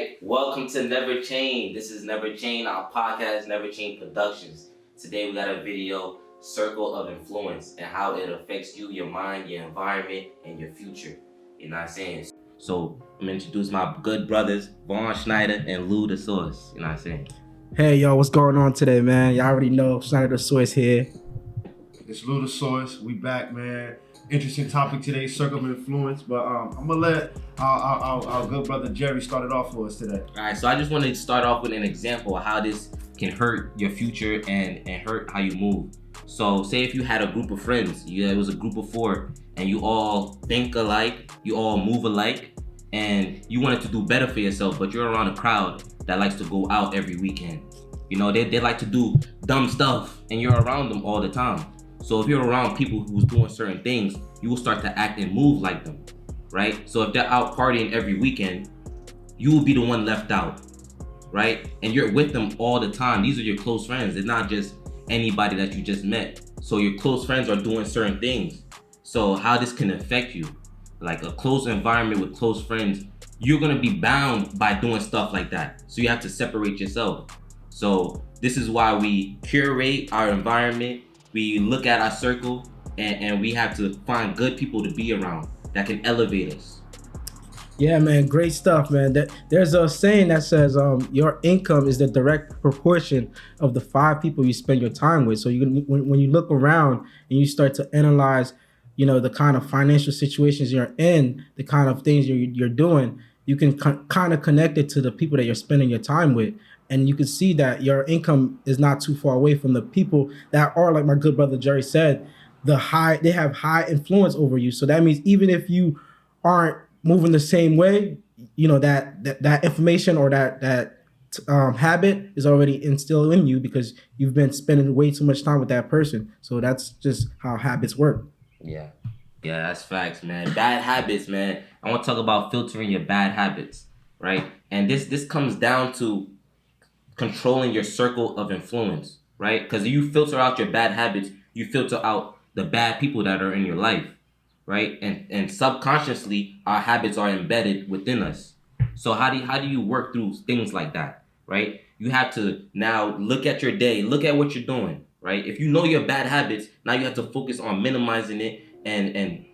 right, welcome to Never Chain. This is Never Chain, our podcast, Never Chain Productions. Today we got a video, Circle of Influence, and how it affects you, your mind, your environment, and your future. You know what I'm saying? So I'm gonna introduce my good brothers, Vaughn Schneider and Lou the Source. You know what I'm saying? Hey, yo, what's going on today, man? Y'all already know Schneider the Source here. It's Lou the Source. We back, man. Interesting topic today, Circle of Influence. But I'm gonna let our good brother Jerry start it off for us today. All right, so I just want to start off with an example of how this can hurt your future and hurt how you move. So say if you had a group of friends, it was a group of 4, and you all think alike, you all move alike, and you wanted to do better for yourself, but you're around a crowd that likes to go out every weekend. You know, they like to do dumb stuff, and you're around them all the time. So if you're around people who's doing certain things, you will start to act and move like them, right? So if they're out partying every weekend, you will be the one left out, right? And you're with them all the time. These are your close friends. It's not just anybody that you just met. So your close friends are doing certain things. So how this can affect you, like a close environment with close friends, you're gonna be bound by doing stuff like that. So you have to separate yourself. So this is why we curate our environment. We look at our circle and we have to find good people to be around that can elevate us. Yeah, man, great stuff, man. There's a saying that says your income is the direct proportion of the 5 people you spend your time with. So when you look around and you start to analyze, you know, the kind of financial situations you're in, the kind of things you're doing, you can kind of connect it to the people that you're spending your time with. And you can see that your income is not too far away from the people that are, like my good brother Jerry said, they have high influence over you. So that means even if you aren't moving the same way, you know, that information or that habit is already instilled in you because you've been spending way too much time with that person. So that's just how habits work. Yeah, that's facts, man. Bad habits, man. I want to talk about filtering your bad habits, right? And this comes down to controlling your circle of influence, right? Because you filter out your bad habits, you filter out the bad people that are in your life, right? And subconsciously, our habits are embedded within us. So how do you work through things like that, right? You have to now look at your day, look at what you're doing, right? If you know your bad habits, now you have to focus on minimizing it and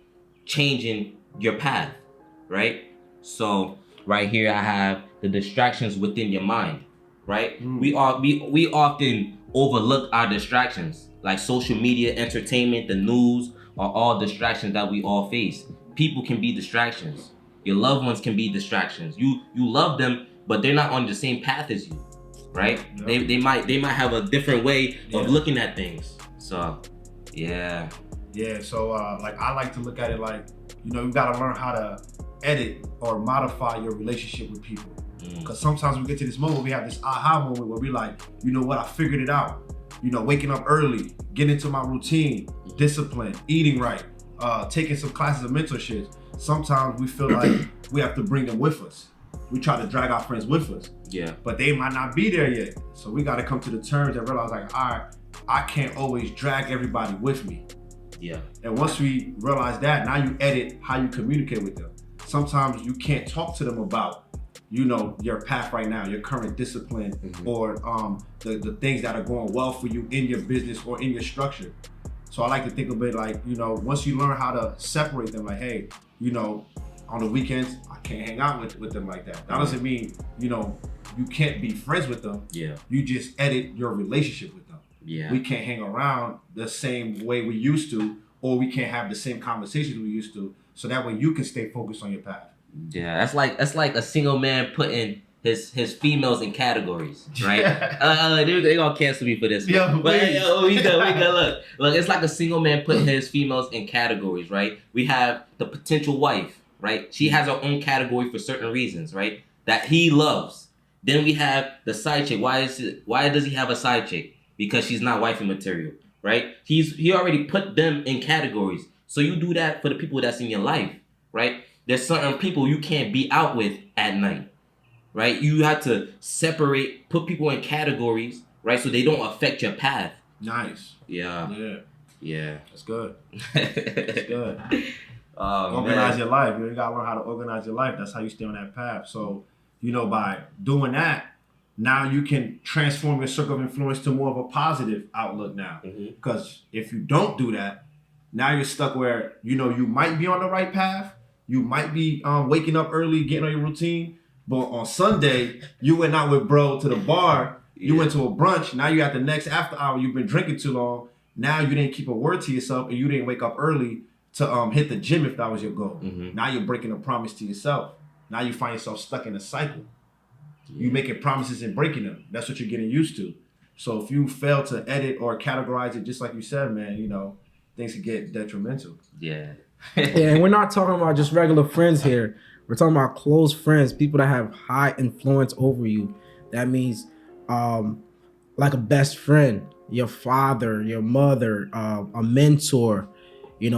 changing your path, right? So right here I have the distractions within your mind, right? We often overlook our distractions, like social media, entertainment, the news are all distractions that we all face. People can be distractions. Your loved ones can be distractions. You love them, but they're not on the same path as you, right? Yeah. They might have a different way of looking at things. So, yeah. Yeah, so like I like to look at it like, you know, you gotta learn how to edit or modify your relationship with people. Because sometimes we get to this moment, we have this aha moment where we like, you know what, I figured it out. You know, waking up early, getting into my routine, discipline, eating right, taking some classes of mentorship. Sometimes we feel like we have to bring them with us. We try to drag our friends with us. Yeah. But they might not be there yet. So we got to come to the terms and realize like, all right, I can't always drag everybody with me. Yeah. And once we realize that, now you edit how you communicate with them. Sometimes you can't talk to them about, you know, your path right now, your current discipline, or the things that are going well for you in your business or in your structure. So I like to think of it like, you know, once you learn how to separate them, like, hey, you know, on the weekends, I can't hang out with them like that. That doesn't mean, you know, you can't be friends with them. Yeah. You just edit your relationship with them. Yeah. We can't hang around the same way we used to, or we can't have the same conversations we used to, so that way you can stay focused on your path. Yeah, that's like a single man putting his females in categories, right? They gonna cancel me for this. Yeah, but we good. Look, it's like a single man putting his females in categories, right? We have the potential wife, right? She has her own category for certain reasons, right? That he loves. Then we have the side chick. Why does he have a side chick? Because she's not wifey material, right? He already put them in categories. So you do that for the people that's in your life, right? There's certain people you can't be out with at night, right? You have to separate, put people in categories, right? So they don't affect your path. Nice. Yeah. That's good. That's good. Organize man. your life. You gotta learn how to organize your life. That's how you stay on that path. So by doing that, now you can transform your circle of influence to more of a positive outlook now. Because if you don't do that, now you're stuck where, you might be on the right path. You might be waking up early, getting on your routine. But on Sunday, you went out with bro to the bar. You went to a brunch. Now you're at the next after hour. You've been drinking too long. Now you didn't keep a word to yourself, and you didn't wake up early to hit the gym if that was your goal. Now you're breaking a promise to yourself. Now you find yourself stuck in a cycle. You making promises and breaking them. That's what you're getting used to. So if you fail to edit or categorize it, just like you said, man, things could get detrimental. Yeah. And we're not talking about just regular friends here. We're talking about close friends, people that have high influence over you. That means like a best friend, your father, your mother, a mentor,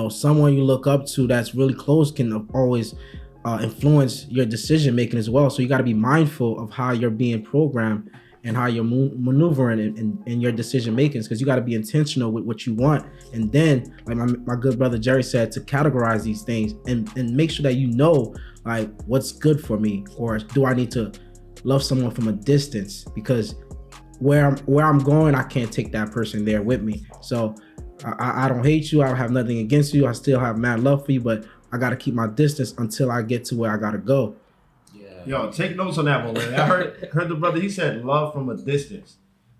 someone you look up to that's really close can always influence your decision making as well. So you got to be mindful of how you're being programmed and how you're maneuvering in your decision makings, because you got to be intentional with what you want. And then, like my good brother Jerry said, to categorize these things and make sure that like what's good for me, or do I need to love someone from a distance, because where I'm going, I can't take that person there with me. So I don't hate you. I don't have nothing against you. I still have mad love for you, but I got to keep my distance until I get to where I got to go. Yeah. Yo, take notes on that one, man. I heard the brother, he said love from a distance.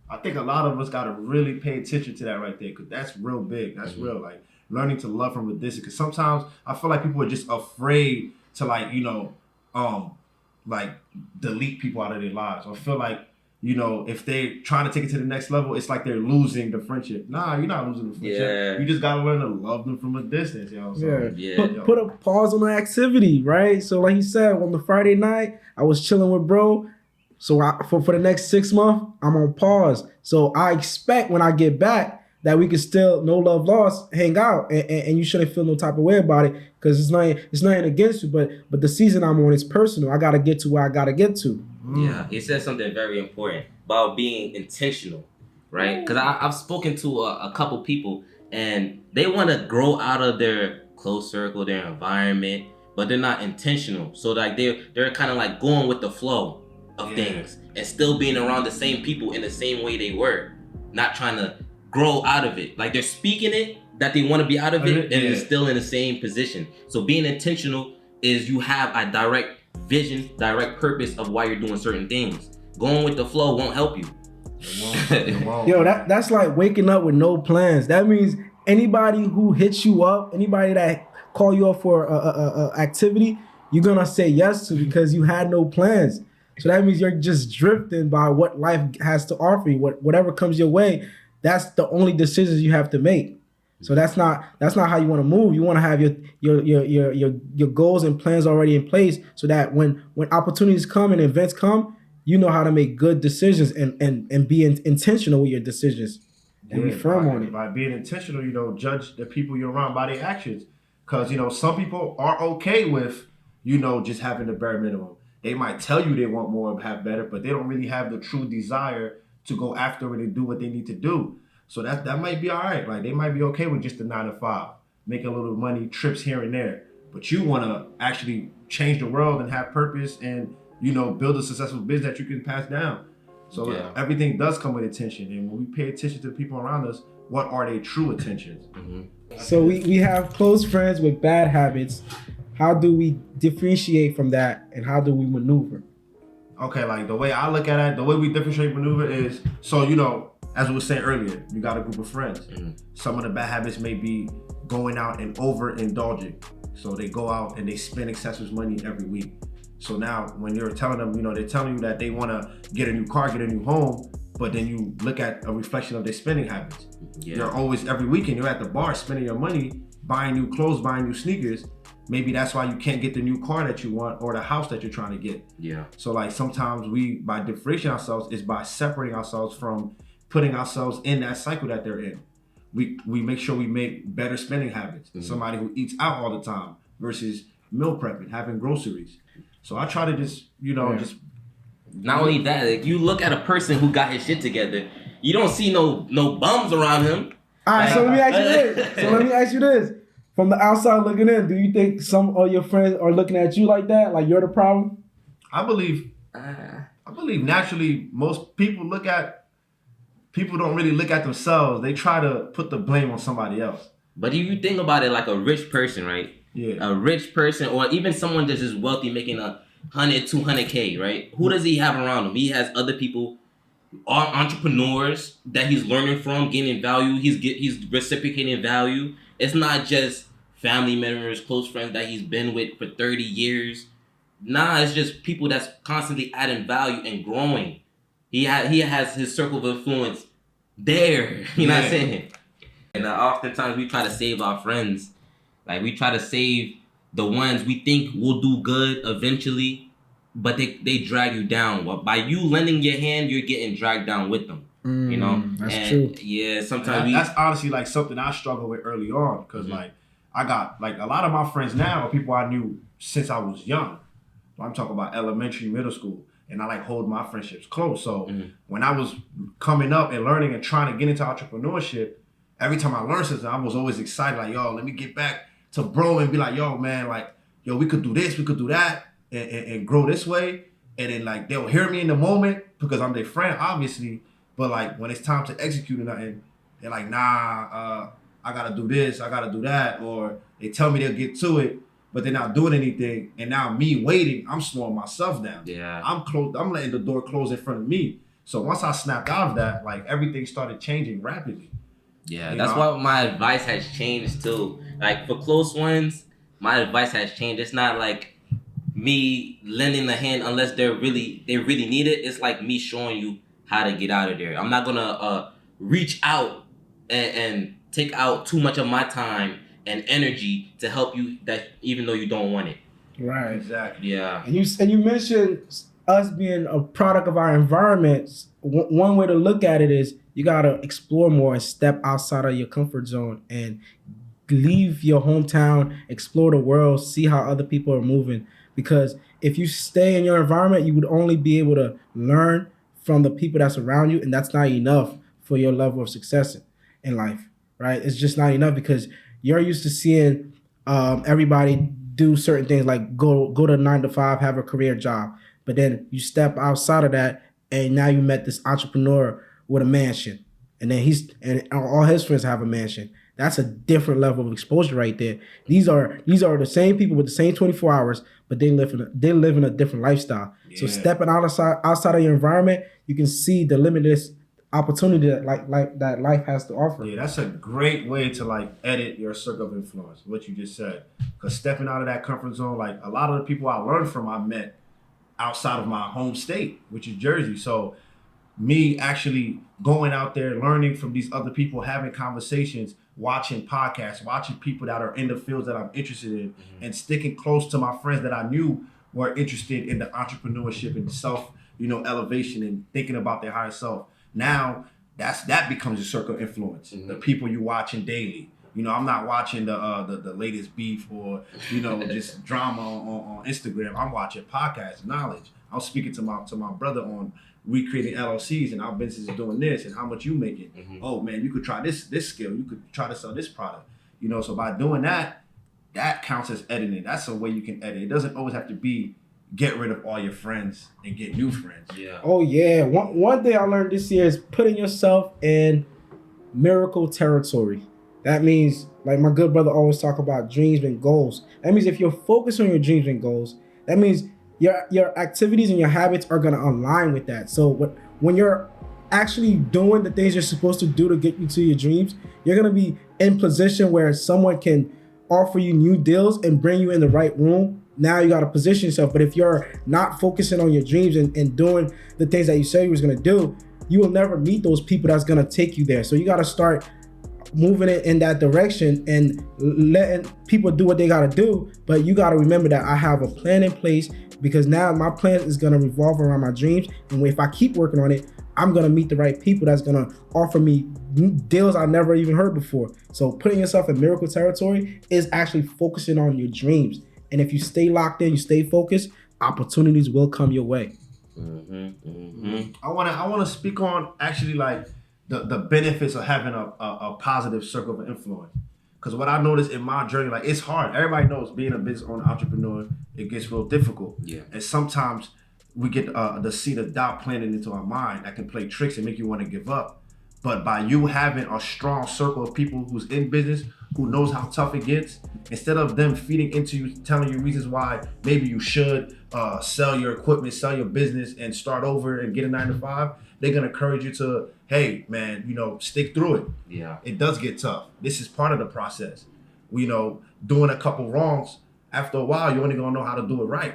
I think a lot of us got to really pay attention to that right there, because that's real big. That's real, like learning to love from a distance. Because sometimes I feel like people are just afraid to like delete people out of their lives. I feel like, if they trying to take it to the next level, it's like they're losing the friendship. Nah, you're not losing the friendship. Yeah. You just gotta learn to love them from a distance, So, Put a pause on the activity, right? So like he said, on the Friday night, I was chilling with bro. So for the next 6 months, I'm on pause. So I expect when I get back that we can still, no love lost, hang out, and you shouldn't feel no type of way about it, because it's nothing against you, but the season I'm on is personal. I gotta get to where I gotta get to. Yeah, he said something very important about being intentional, right? Because I've spoken to a couple people, and they want to grow out of their close circle, their environment, but they're not intentional. So like they're kind of like going with the flow of things and still being around the same people in the same way they were, not trying to grow out of it. Like they're speaking it that they want to be out of it, and they're still in the same position. So being intentional is you have a direct vision, direct purpose of why you're doing certain things. Going with the flow won't help you. Yo, that's like waking up with no plans. That means anybody who hits you up, anybody that call you up for a activity, you're gonna say yes to, because you had no plans. So that means you're just drifting by what life has to offer you. Whatever comes your way, that's the only decisions you have to make. So that's not how you want to move. You want to have your goals and plans already in place, so that when opportunities come and events come, you know how to make good decisions and be intentional with your decisions and be firm on it. By being intentional, judge the people you're around by their actions. Because, some people are okay with, just having the bare minimum. They might tell you they want more and have better, but they don't really have the true desire to go after it and do what they need to do. So that might be all right. Like they might be okay with just the 9 to 5, making a little money, trips here and there. But you want to actually change the world and have purpose and, build a successful business that you can pass down. So everything does come with attention. And when we pay attention to the people around us, what are their true intentions? So we have close friends with bad habits. How do we differentiate from that, and how do we maneuver? Okay, like the way I look at it, the way we differentiate maneuver is, so, as we were saying earlier, you got a group of friends. Some of the bad habits may be going out and overindulging. So they go out and they spend excessive money every week. So now when you're telling them, they're telling you that they want to get a new car, get a new home, but then you look at a reflection of their spending habits. You're always, every weekend, you're at the bar spending your money, buying new clothes, buying new sneakers. Maybe that's why you can't get the new car that you want or the house that you're trying to get. So like sometimes we, by differentiating ourselves, is by separating ourselves from putting ourselves in that cycle that they're in. We make sure we make better spending habits. Somebody who eats out all the time versus meal prepping, having groceries. So I try to just, just. Not only that, like, you look at a person who got his shit together, you don't see no bums around him. All right, so let me ask you this. From the outside looking in, do you think some of your friends are looking at you like that? Like you're the problem? I believe I believe naturally most people don't really look at themselves. They try to put the blame on somebody else. But if you think about it, like a rich person, right? Yeah. A rich person, or even someone that's just wealthy, making 200K, right? Who does he have around him? He has other people, entrepreneurs that he's learning from, gaining value. He's reciprocating value. It's not just family members, close friends that he's been with for 30 years. Nah, it's just people that's constantly adding value and growing. He has his circle of influence there. You know what I'm saying? And oftentimes we try to save our friends. Like, we try to save the ones we think will do good eventually, but they drag you down. Well, by you lending your hand, you're getting dragged down with them. You know? That's true. Yeah, sometimes that's honestly like something I struggled with early on because like I got like a lot of my friends now are people I knew since I was young. I'm talking about elementary, middle school, and I like hold my friendships close. So when I was coming up and learning and trying to get into entrepreneurship, every time I learned something, I was always excited. Like, yo, let me get back to bro and be like, yo, man, like, yo, we could do this, we could do that, and grow this way. And then like they'll hear me in the moment because I'm their friend, obviously. But like when it's time to execute nothing, they're like, nah, I gotta do this, I gotta do that, or they tell me they'll get to it, but they're not doing anything. And now me waiting, I'm slowing myself down. Yeah. I'm letting the door close in front of me. So once I snapped out of that, like everything started changing rapidly. Yeah, that's why my advice has changed too. Like for close ones, my advice has changed. It's not like me lending the hand unless they really need it. It's like me showing you how to get out of there. I'm not gonna reach out and take out too much of my time and energy to help you, that even though you don't want it. Right. Exactly. Yeah. And you mentioned us being a product of our environments. One way to look at it is you gotta explore more and step outside of your comfort zone and leave your hometown, explore the world, see how other people are moving. Because if you stay in your environment, you would only be able to learn from the people that's around you, and that's not enough for your level of success in life, right? It's just not enough because you're used to seeing everybody do certain things like go to 9 to 5, have a career job, but then you step outside of that, and now you met this entrepreneur with a mansion, and then and all his friends have a mansion. That's a different level of exposure right there. These are the same people with the same 24 hours, but they live in a different lifestyle. Yeah. So stepping outside of your environment, you can see the limitless opportunity that life has to offer. Yeah, that's a great way to like edit your circle of influence, what you just said. Because stepping out of that comfort zone, like a lot of the people I learned from, I met outside of my home state, which is Jersey. So me actually going out there, learning from these other people, having conversations, watching podcasts, watching people that are in the fields that I'm interested in, and sticking close to my friends that I knew were interested in the entrepreneurship and self, elevation and thinking about their higher self. Now that becomes your circle of influence. The people you watching daily. I'm not watching the latest beef or just drama on Instagram. I'm watching podcasts, knowledge. I'm speaking to my brother on recreating LLCs and our business is doing this and how much you making. Oh man, you could try this skill. You could try to sell this product. So by doing that counts as editing. That's a way you can edit. It doesn't always have to be get rid of all your friends and get new friends. Yeah. Oh yeah. One thing I learned this year is putting yourself in miracle territory. That means, like my good brother always talk about dreams and goals. That means if you're focused on your dreams and goals, that means your activities and your habits are gonna align with that. So when you're actually doing the things you're supposed to do to get you to your dreams, you're gonna be in position where someone can offer you new deals and bring you in the right room. Now you gotta position yourself. But if you're not focusing on your dreams and doing the things that you said you was gonna do, you will never meet those people that's gonna take you there. So you gotta start moving it in that direction and letting people do what they gotta do. But you gotta remember that I have a plan in place, because now my plan is gonna revolve around my dreams. And if I keep working on it, I'm gonna meet the right people that's gonna offer me deals I never even heard before. So putting yourself in miracle territory is actually focusing on your dreams. And if you stay locked in, you stay focused, opportunities will come your way. I wanna speak on actually like the benefits of having a positive circle of influence. Because what I noticed in my journey, like it's hard. Everybody knows being a business owner, entrepreneur, it gets real difficult. Yeah. And sometimes we get the seed of doubt planted into our mind that can play tricks and make you want to give up. But by you having a strong circle of people who's in business, who knows how tough it gets, instead of them feeding into you, telling you reasons why maybe you should sell your equipment, sell your business, and start over and get a 9-to-5, they're gonna encourage you to, hey man, stick through it. Yeah. It does get tough. This is part of the process. Doing a couple wrongs, after a while, you're only gonna know how to do it right.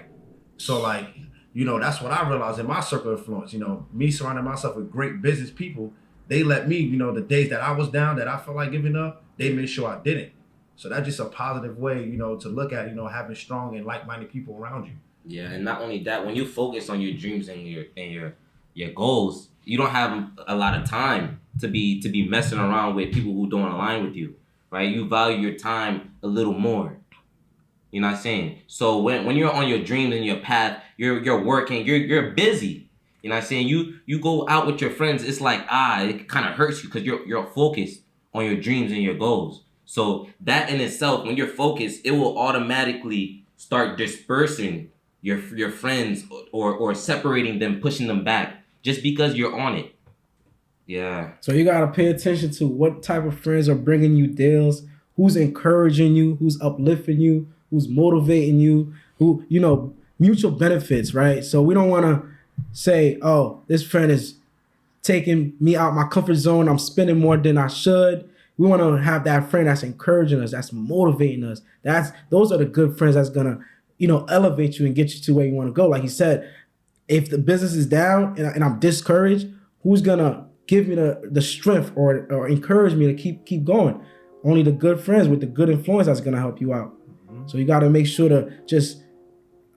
So that's what I realized in my circle of influence. Me surrounding myself with great business people, they let me, the days that I was down, that I felt like giving up, they made sure I didn't. So that's just a positive way, to look at, having strong and like-minded people around you. Yeah, and not only that, when you focus on your dreams and your goals, you don't have a lot of time to be messing around with people who don't align with you, right? You value your time a little more. You know what I'm saying? So when you're on your dreams and your path, you're working, you're busy. You know what I'm saying? You go out with your friends, it's like, it kind of hurts you because you're focused on your dreams and your goals. So that in itself, when you're focused, it will automatically start dispersing your friends or separating them, pushing them back just because you're on it. Yeah. So you got to pay attention to what type of friends are bringing you deals, who's encouraging you, who's uplifting you, who's motivating you, who, mutual benefits, right? So we don't want to say, oh, this friend is taking me out my comfort zone. I'm spending more than I should. We want to have that friend that's encouraging us, that's motivating us. Those are the good friends that's going to, elevate you and get you to where you want to go. Like he said, if the business is down and I'm discouraged, who's going to give me the strength or encourage me to keep going? Only the good friends with the good influence that's going to help you out. Mm-hmm. So you got to make sure to just,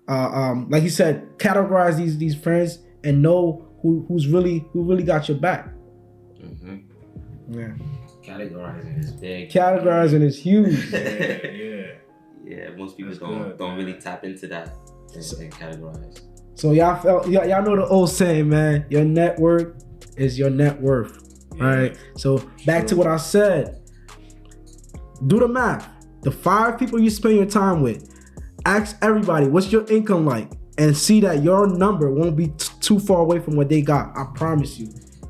like he said, categorize these friends and know who really got your back. Mm-hmm. Yeah. Categorizing is big. Categorizing is huge. Yeah, most people don't really tap into that and categorize. So y'all know the old saying, man, your network is your net worth. Yeah. Right? So back to what I said. Do the math. The 5 people you spend your time with, ask everybody, what's your income like? And see that your number won't be too far away from what they got. I promise you.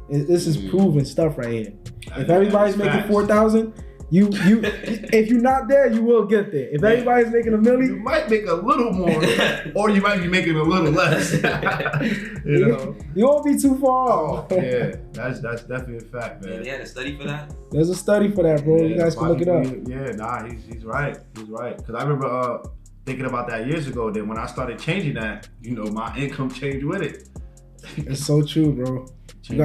This is proven stuff right here. If everybody's making 4,000, you if you're not there, you will get there. If everybody's making $1 million, you might make a little more, or you might be making a little less. You won't be too far off. Yeah, that's definitely a fact, man. Yeah, they had a study for that. There's a study for that, bro. Yeah, you guys can look it up. He's right. He's right. Because I remember thinking about that years ago. Then when I started changing that, my income changed with it. It's so true, bro. You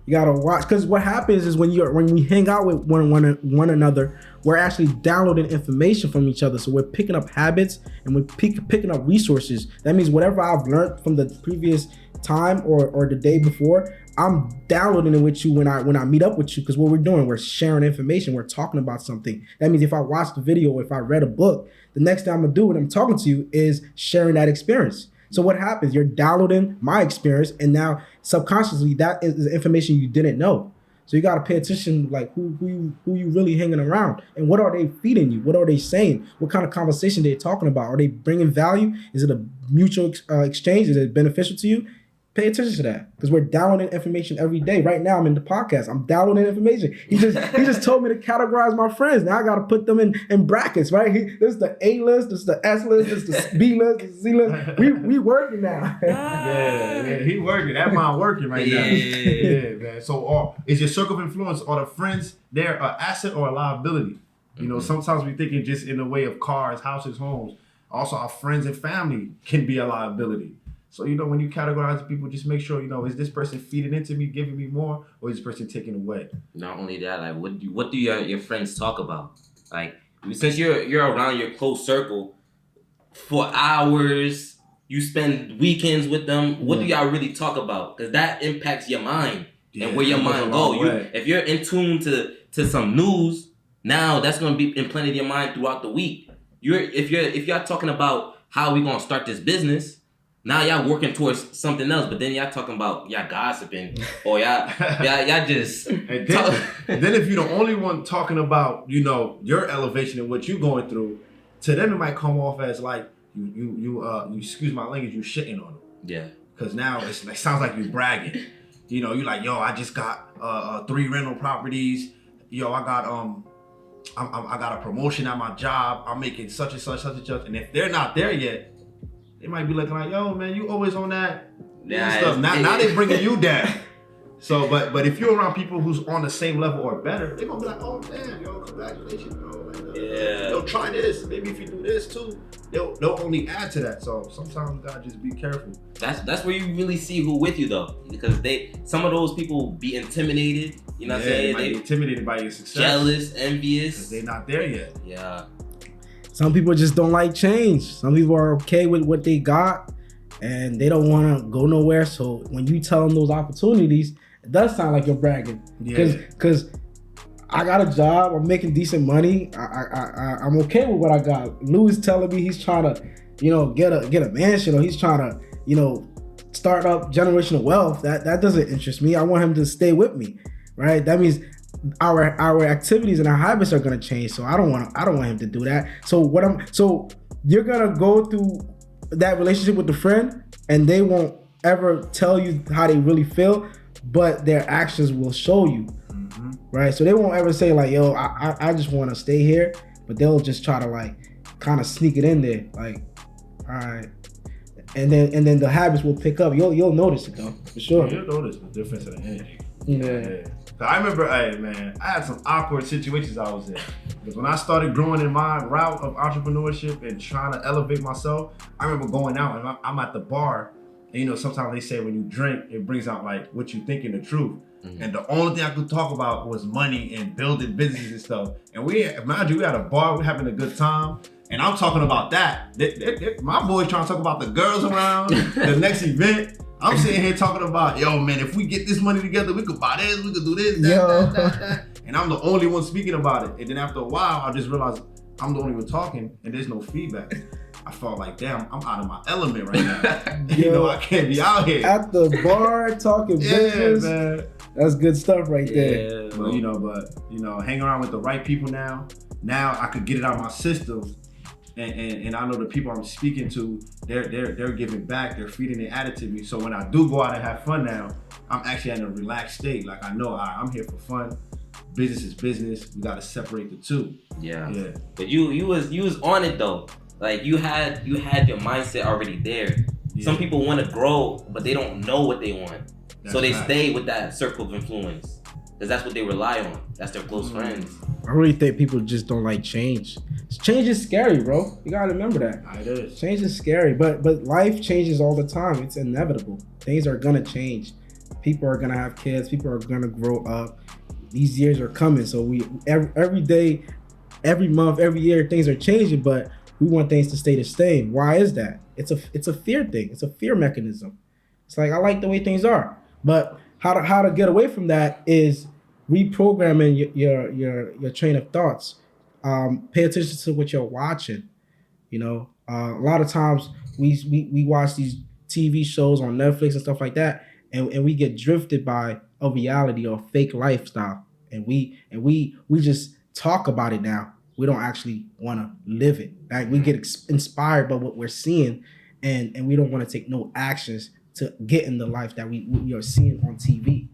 gotta watch, because what happens is when we hang out with one another, we're actually downloading information from each other. So we're picking up habits and we're picking up resources. That means whatever I've learned from the previous time or the day before, I'm downloading it with you when I meet up with you, because what we're doing, we're sharing information, we're talking about something. That means if I watch the video or if I read a book, the next thing I'm gonna do when I'm talking to you is sharing that experience. So what happens? You're downloading my experience, and now subconsciously that is information you didn't know. So you got to pay attention, like who you really hanging around, and what are they feeding you? What are they saying? What kind of conversation they're talking about? Are they bringing value? Is it a mutual exchange? Is it beneficial to you? Pay attention to that, because we're downloading information every day. Right now, I'm in the podcast. I'm downloading information. He just told me to categorize my friends. Now I got to put them in brackets, right? This is the A list. This is the S list. This is the B list. This is the C list. We working now. Yeah, he working. That mind working right now. Yeah, man. So, is your circle of influence, are the friends there an asset or a liability? Sometimes we thinking just in the way of cars, houses, homes. Also, our friends and family can be a liability. So, when you categorize people, just make sure, is this person feeding into me, giving me more, or is this person taking away? Not only that, like, what do your friends talk about? Like, since you're around your close circle for hours, you spend weekends with them, what do y'all really talk about? Because that impacts your mind and where your mind go. If you're in tune to some news, now that's going to be implanted in your mind throughout the week. If y'all talking about how we going to start this business, now y'all working towards something else, but then y'all talking about y'all gossiping or y'all just. And then if you're the only one talking about your elevation and what you're going through, to them it might come off as like you excuse my language, you shitting on them. Yeah. because now it's like sounds like you're bragging. You know, you're like, yo, I just got 3 rental properties. Yo, I got I got a promotion at my job. I'm making such and such, and if they're not there yet, they might be looking like, yo, man, you always on that stuff. Now they bringing you down. So, but if you're around people who's on the same level or better, they're gonna be like, oh damn, yo, congratulations, bro. They'll try this. Maybe if you do this too, they'll only add to that. So sometimes you gotta just be careful. That's where you really see who with you though, because some of those people be intimidated. You know what I'm saying? They be intimidated by your success, jealous, envious. Because they're not there yet. Yeah. Some people just don't like change. Some people are okay with what they got, and they don't want to go nowhere. So when you tell them those opportunities, it does sound like you're bragging. Because I got a job, I'm making decent money. I'm okay with what I got. Lou is telling me he's trying to, get a mansion, or he's trying to, start up generational wealth. That doesn't interest me. I want him to stay with me, right? That means our activities and our habits are gonna change. So I don't want him to do that. So you're gonna go through that relationship with the friend, and they won't ever tell you how they really feel, but their actions will show you. Right, so they won't ever say like, "Yo, I just want to stay here," but they'll just try to like, kind of sneak it in there, like, all right, and then the habits will pick up. You'll notice it though, for sure. You'll notice the difference in the energy. Yeah. I remember, I had some awkward situations I was in. Because when I started growing in my route of entrepreneurship and trying to elevate myself, I remember going out and I'm at the bar, and sometimes they say when you drink, it brings out like what you think in the truth. Mm-hmm. And the only thing I could talk about was money and building businesses and stuff. And we had a bar, we're having a good time. And I'm talking about that. My boys trying to talk about the girls around, the next event. I'm sitting here talking about, yo, man, if we get this money together, we could buy this, we could do this, that. And I'm the only one speaking about it. And then after a while, I just realized I'm the only one talking and there's no feedback. I felt like, damn, I'm out of my element right now. I can't be out here. At the bar talking business. Man. That's good stuff right there. Yeah, but hang around with the right people now. Now I could get it out of my system. And I know the people I'm speaking to, they're giving back, they're feeding it added to me. So when I do go out and have fun now, I'm actually in a relaxed state. Like I know I'm here for fun. Business is business. We gotta separate the two. Yeah. But you was on it though. Like you had your mindset already there. Yeah. Some people want to grow, but they don't know what they want. So they stay with that circle of influence. Because that's what they rely on. That's their close friends. I really think people just don't like change. Change is scary, bro. You gotta remember that. It is. Change is scary, but life changes all the time. It's inevitable. Things are gonna change. People are gonna have kids. People are gonna grow up. These years are coming. So we every day, every month, every year, things are changing. But we want things to stay the same. Why is that? It's a fear thing. It's a fear mechanism. It's like I like the way things are, but how to get away from that is reprogramming your train of thoughts. Pay attention to what you're watching. A lot of times we watch these TV shows on Netflix and stuff like that, and we get drifted by a reality or fake lifestyle, and we just talk about it now. We don't actually want to live it. Like we get inspired by what we're seeing, and we don't want to take no actions to get in the life that we are seeing on TV.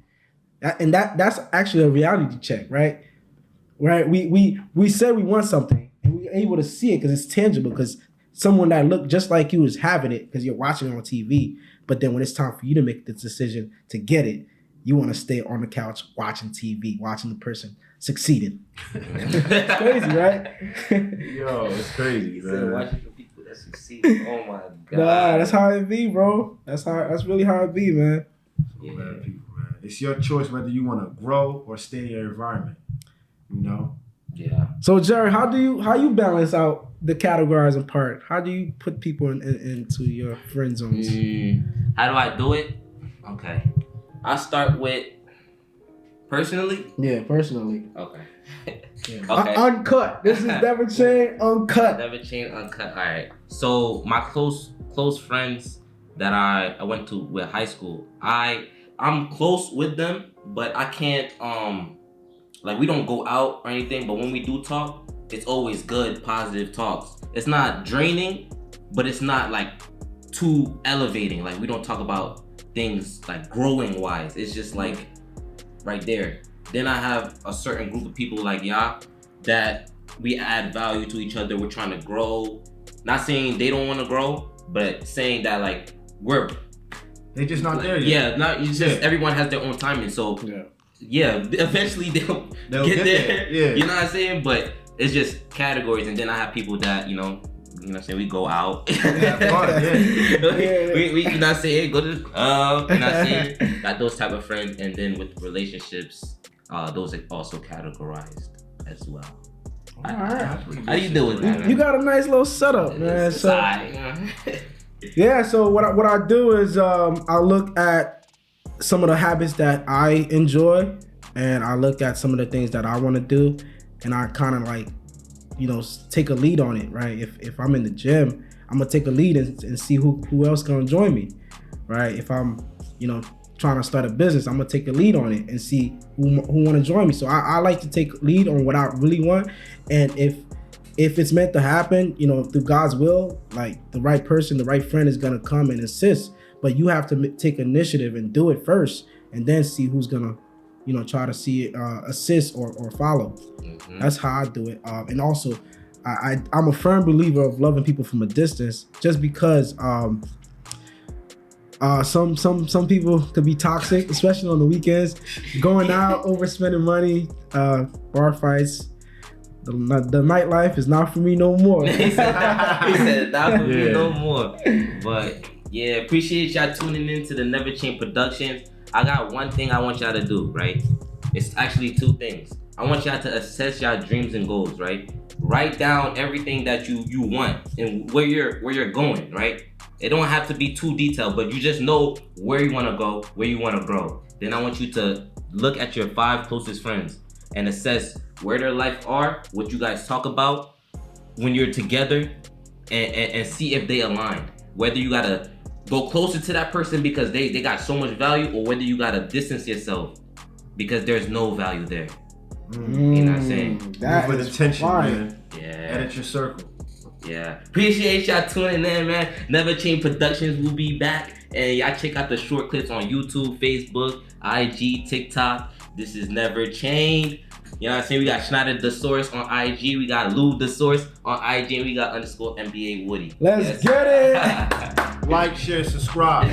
That's actually a reality check, right? Right? We said we want something, and we're able to see it because it's tangible, because someone that looked just like you is having it because you're watching it on TV. But then when it's time for you to make the decision to get it, you want to stay on the couch watching TV, watching the person succeeding. It's crazy, right? Yo, it's crazy, man. Watching the people that succeed. Oh my God. Nah, that's how it be, bro. That's really how it be, man. Yeah. Man. It's your choice whether you want to grow or stay in your environment. Yeah. So Jerry, how you balance out the categorizing part? How do you put people into your friend zones? How do I do it? Okay. I start with personally. Yeah, personally. Okay. Yeah. Okay. Uncut. This is Never Chain Uncut. Never Chain Uncut. All right. So my close friends that I went to with high school, I'm close with them, but I can't like we don't go out or anything. But when we do talk, it's always good, positive talks. It's not draining, but it's not like too elevating. Like we don't talk about things like growing wise. It's just like right there. Then I have a certain group of people like y'all that we add value to each other. We're trying to grow. Not saying they don't want to grow, but saying that like we're They just not there yet. yeah, not it's just everyone has their own timing. So yeah, eventually they'll get there. Yeah. You know what I'm saying? But it's just categories, and then I have people that you know what I'm saying, we go out. Have fun, yeah. we you know what I'm saying, go to the club, you know what I'm saying? Got those type of friends, and then with relationships, those are also categorized as well. Alright. How do you do with that? You got a nice little setup, man. It's So yeah, so what I do is I look at some of the habits that I enjoy, and I look at some of the things that I want to do, and I kind of like, you know, take a lead on it, right? If I'm in the gym, I'm gonna take a lead and see who else gonna join me, right? If I'm, you know, trying to start a business, I'm gonna take a lead on it and see who want to join me. So I like to take lead on what I really want, and if it's meant to happen, you know, through God's will, like the right person, the right friend is gonna come and assist. But you have to take initiative and do it first, and then see who's gonna, you know, try to see it assist or follow. Mm-hmm. That's how I do it. And also, I'm a firm believer of loving people from a distance, just because some people could be toxic, especially on the weekends, going out, overspending money, bar fights. The nightlife is not for me no more. He said not for me no more. But yeah, appreciate y'all tuning in to the Never Change Productions. I got one thing I want y'all to do, right? It's actually two things. I want y'all to assess y'all dreams and goals, right? Write down everything that you want and where you're going, right? It don't have to be too detailed, but you just know where you want to go, where you want to grow. Then I want you to look at your 5 closest friends and assess where their life are, what you guys talk about when you're together, and see if they align. Whether you gotta go closer to that person because they got so much value, or whether you gotta distance yourself because there's no value there. You know what I'm saying? That Move with is attention, fire. man. Yeah. Edit your circle. Yeah. Appreciate y'all tuning in, man. Never Change Productions will be back. And y'all check out the short clips on YouTube, Facebook, IG, TikTok. This is Never Change. You know what I'm saying? We got Schneider the Source on IG. We got Lou the Source on IG. And we got _NBA Woody. Let's get it. Like, share, subscribe.